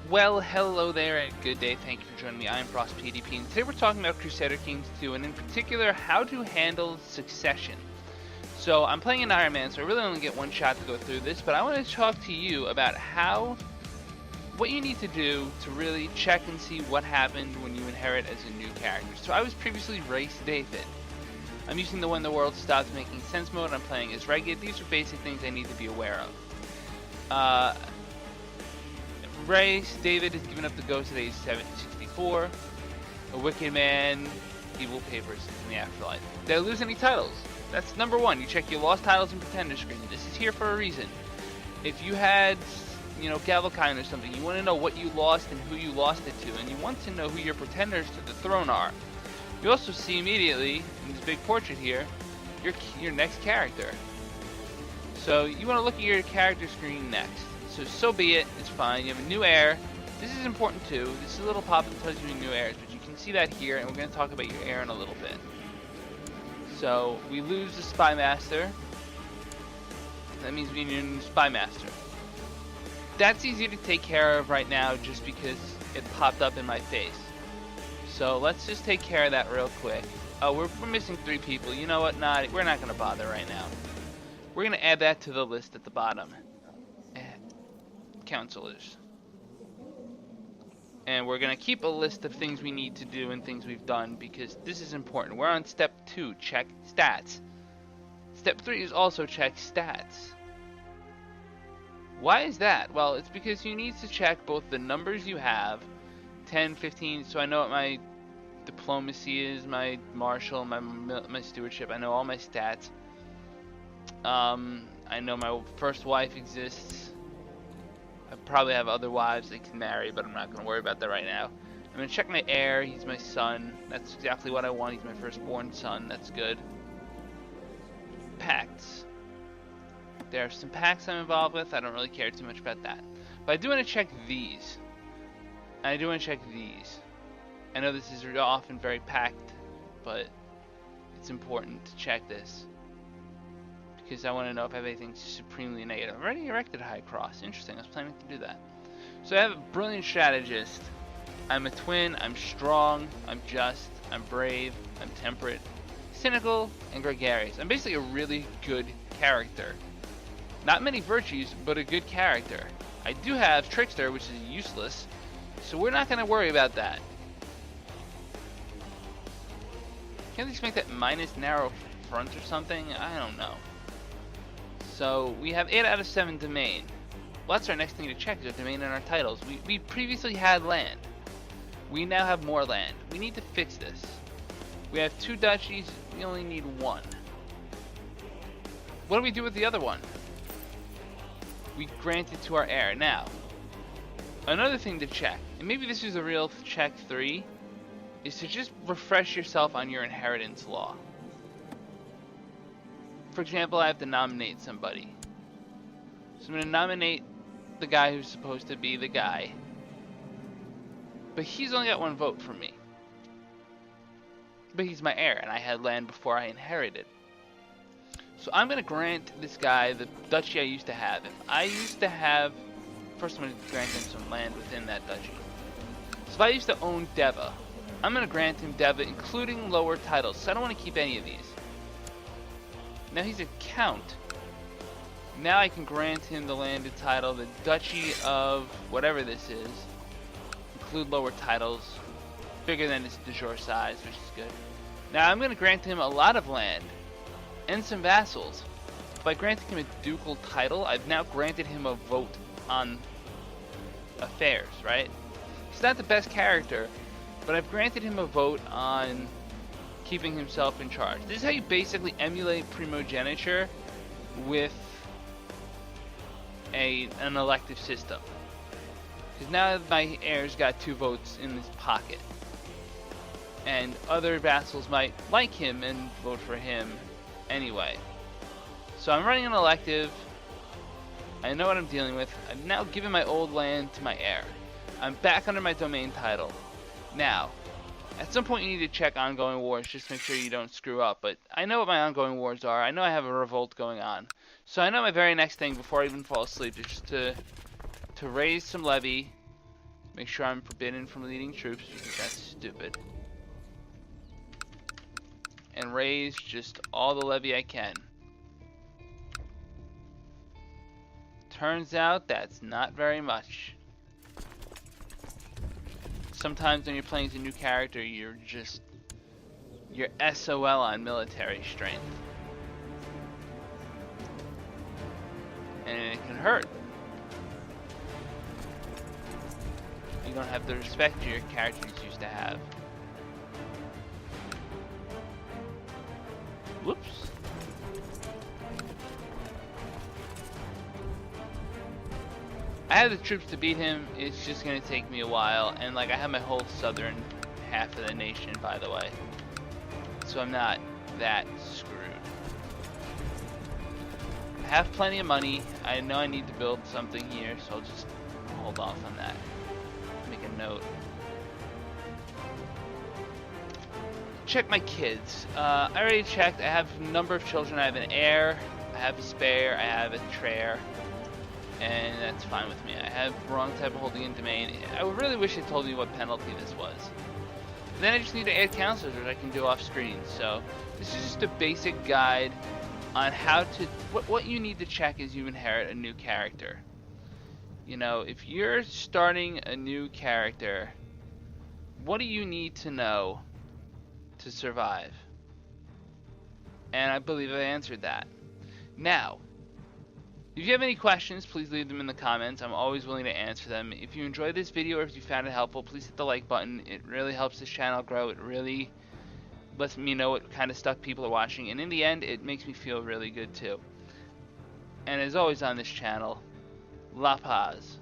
Well, hello there and good day. Thank you for joining me. I am Frost PDP, and today we're talking about Crusader Kings 2, and in particular, how to handle succession. So, I'm playing an Iron Man, so I really only get one shot to go through this, but I want to talk to you about what you need to do to really check and see what happened when you inherit as a new character. So, I was previously Race David. I'm using the When the World Stops Making Sense mode. I'm playing as Regid. These are basic things I need to be aware of. Race David has given up the ghost at age 64. A wicked man, evil papers in the afterlife. Did I lose any titles? That's number one. You check your lost titles and pretender screen. This is here for a reason. If you had, Galvokine or something, you want to know what you lost and who you lost it to, and you want to know who your pretenders to the throne are. You also see immediately in this big portrait here your next character. So you want to look at your character screen next. So be it, it's fine. You have a new heir. This is important too. This is a little pop that tells you new heirs, but you can see that here, and we're going to talk about your heir in a little bit. So we lose the Spy Master. That means we need a new Spy Master. That's easy to take care of right now just because it popped up in my face. So let's just take care of that real quick. Oh, we're missing 3 people. You know what? We're not going to bother right now. We're going to add that to the list at the bottom. Counselors. And we're going to keep a list of things we need to do and things we've done because this is important. We're on step 2, check stats. Step 3 is also check stats. Why is that? Well, it's because you need to check both the numbers you have, 10, 15, so I know what my diplomacy is, my martial, my stewardship. I know all my stats. I know my first wife exists. I probably have other wives they can marry, but I'm not going to worry about that right now. I'm going to check my heir. He's my son. That's exactly what I want. He's my firstborn son. That's good. Pacts. There are some pacts I'm involved with. I don't really care too much about that. But I do want to check these. I do want to check these. I know this is often very packed, but it's important to check this. Because I want to know if I have anything supremely negative. I've already erected a high cross. Interesting. I was planning to do that. So I have a brilliant strategist. I'm a twin. I'm strong. I'm just. I'm brave. I'm temperate. Cynical. And gregarious. I'm basically a really good character. Not many virtues, but a good character. I do have trickster, which is useless. So we're not going to worry about that. Can't they just make that minus narrow front or something? I don't know. So we have 8 out of 7 domain. Well, that's our next thing to check is our domain and our titles. We previously had land. We now have more land. We need to fix this. We have 2 duchies. We only need 1. What do we do with the other one? We grant it to our heir. Now, another thing to check, and maybe this is a real check 3, is to just refresh yourself on your inheritance law. For example, I have to nominate somebody. So I'm going to nominate the guy who's supposed to be the guy. But he's only got 1 vote from me. But he's my heir, and I had land before I inherited. So I'm going to grant this guy the duchy I used to have. If I used to have... First I'm going to grant him some land within that duchy. So if I used to own Deva, I'm going to grant him Deva, including lower titles. So I don't want to keep any of these. Now he's a count. Now I can grant him the landed title, the Duchy of whatever this is. Include lower titles. Bigger than his de jure size, which is good. Now I'm going to grant him a lot of land. And some vassals. By granting him a ducal title, I've now granted him a vote on affairs, right? He's not the best character, but I've granted him a vote on keeping himself in charge. This is how you basically emulate primogeniture with an elective system. Because now my heir's got 2 votes in his pocket. And other vassals might like him and vote for him anyway. So I'm running an elective. I know what I'm dealing with. I've now given my old land to my heir. I'm back under my domain title. Now, at some point you need to check ongoing wars just to make sure you don't screw up, but I know what my ongoing wars are. I know I have a revolt going on. So I know my very next thing before I even fall asleep is just to raise some levy Make sure I'm forbidden from leading troops because that's stupid. And raise just all the levy I can. Turns out that's not very much. Sometimes when you're playing as a new character, you're SOL on military strength. And it can hurt. You don't have the respect your characters used to have. Whoops. I have the troops to beat him. It's just gonna take me a while, and like I have my whole southern half of the nation, by the way, so I'm not that screwed. I have plenty of money. I know I need to build something here, so I'll just hold off on that. Make a note. Check my kids. I already checked. I have a number of children. I have an heir, I have a spare, I have a trair, and that's fine with me. I have wrong type of holding in domain. I really wish it told me what penalty this was. Then I just need to add counselors, which I can do off screen. So this is just a basic guide on how to what you need to check as you inherit a new character. You know, if you're starting a new character, what do you need to know to survive? And I believe I answered that. Now, if you have any questions, please leave them in the comments. I'm always willing to answer them. If you enjoyed this video or if you found it helpful, please hit the like button. It really helps this channel grow. It really lets me know what kind of stuff people are watching. And in the end, it makes me feel really good too. And as always on this channel, La Paz.